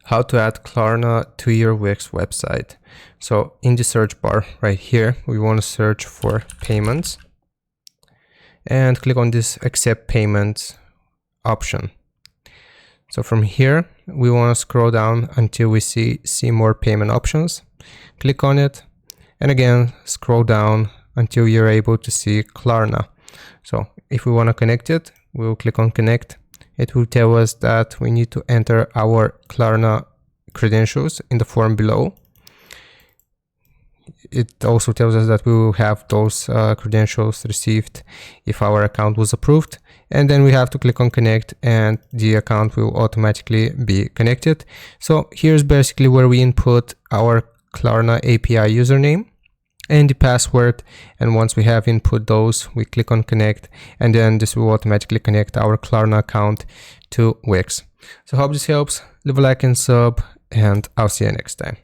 How to add Klarna to your Wix website. So in the search bar right here, we want to search for payments and click on this accept payments option. So from here, we want to scroll down until we see more payment options. Click on it and again, scroll down until you're able to see Klarna. So if we want to connect it, we'll click on connect. It will tell us that we need to enter our Klarna credentials in the form below. It also tells us that we will have those credentials received if our account was approved. And then we have to click on connect and the account will automatically be connected. So here's basically where we input our Klarna API username and the password, and once we have input those, we click on connect, and then this will automatically connect our Klarna account to Wix. So hope this helps. Leave a like and sub, and I'll see you next time.